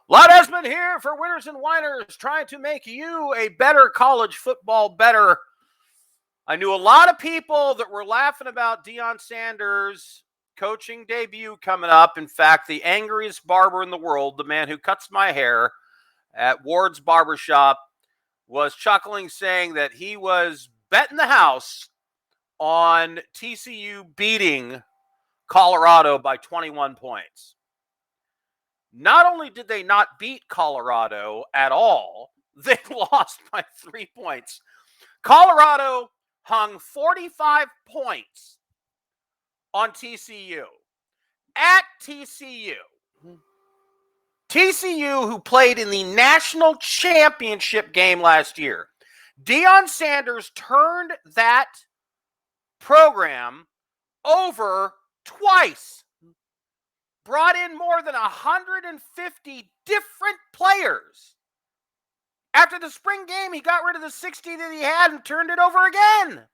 Lot Esmond here for Winners and Whiners, trying to make you a better college football better. I knew a lot of people that were laughing about Deion Sanders' coaching debut coming up. In fact, the angriest barber in the world, the man who cuts my hair at Ward's Barbershop, was chuckling, saying that he was betting the house on TCU beating Colorado by 21 points. Not only did they not beat Colorado at all, they lost by 3 points. Colorado hung 45 points on TCU. At TCU. TCU, who played in the national championship game last year. Deion Sanders turned that program over twice. Brought in more than 150 different players. After the spring game, he got rid of the 60 that he had and turned it over again.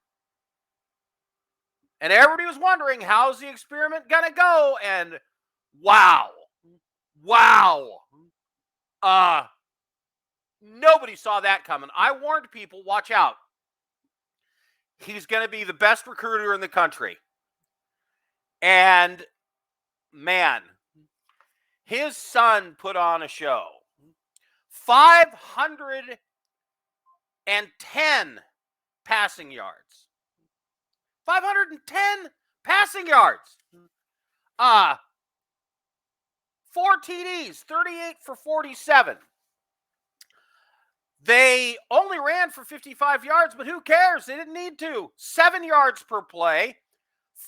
And everybody was wondering, how's the experiment going to go? And wow. Nobody saw that coming. I warned people, watch out. He's going to be the best recruiter in the country. And man, his son put on a show. 510 passing yards. 510 passing yards. 4 TDs, 38 for 47. They only ran for 55 yards, but who cares? They didn't need to. 7 yards per play.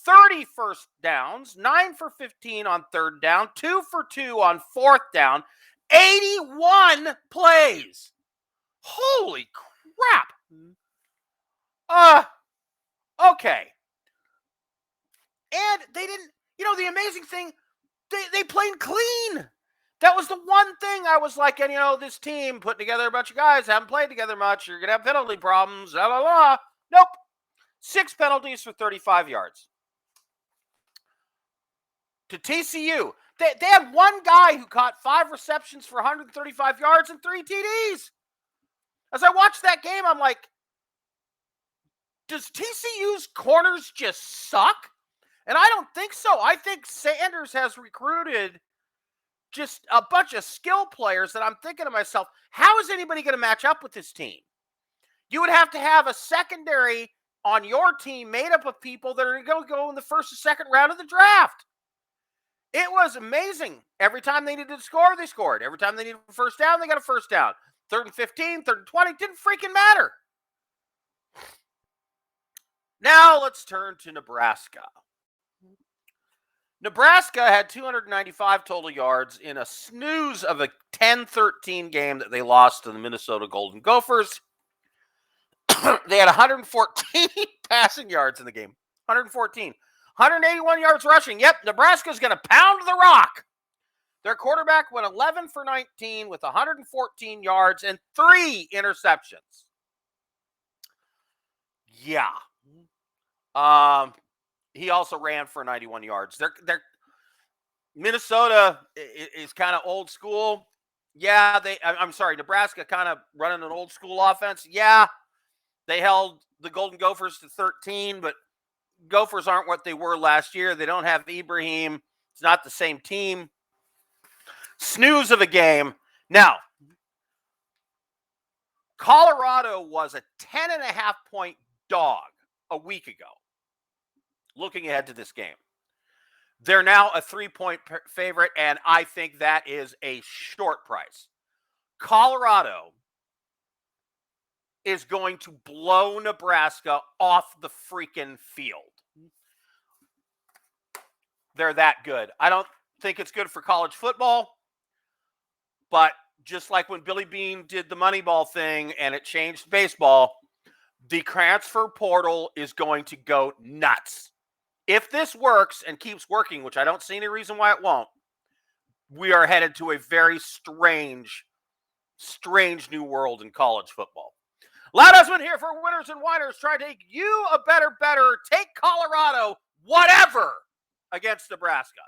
30 first downs, 9 for 15 on third down, 2 for 2 on fourth down, 81 plays. Holy crap. Okay. And they didn't, the amazing thing, they played clean. That was the one thing I was like, and this team put together a bunch of guys, haven't played together much, you're going to have penalty problems, blah, blah, blah. Nope. 6 penalties for 35 yards. To TCU. They had one guy who caught 5 receptions for 135 yards and 3 TDs. As I watched that game, I'm like, does TCU's corners just suck? And I don't think so. I think Sanders has recruited just a bunch of skill players that I'm thinking to myself, how is anybody going to match up with this team? You would have to have a secondary on your team made up of people that are going to go in the first or second round of the draft. It was amazing. Every time they needed to score, they scored. Every time they needed a first down, they got a first down. 3rd and 15, 3rd and 20, didn't freaking matter. Now let's turn to Nebraska. Nebraska had 295 total yards in a snooze of a 10-13 game that they lost to the Minnesota Golden Gophers. They had 114 passing yards in the game. 114. 181 yards rushing. Yep, Nebraska's going to pound the rock. Their quarterback went 11 for 19 with 114 yards and 3 interceptions. Yeah. He also ran for 91 yards. Minnesota is kind of old school. Yeah, Nebraska kind of running an old school offense. Yeah, they held the Golden Gophers to 13, but Gophers aren't what they were last year. They don't have Ibrahim. It's not the same team. Snooze of a game. Now, Colorado was a 10.5-point dog a week ago. Looking ahead to this game. They're now a 3-point favorite, and I think that is a short price. Colorado is going to blow Nebraska off the freaking field. They're that good. I don't think it's good for college football, but just like when Billy Beane did the Moneyball thing and it changed baseball, the transfer portal is going to go nuts. If this works and keeps working, which I don't see any reason why it won't, we are headed to a very strange new world in college football. Loud Esmond here for Winners and Whiners, trying to make you a better. Take Colorado, whatever, against Nebraska.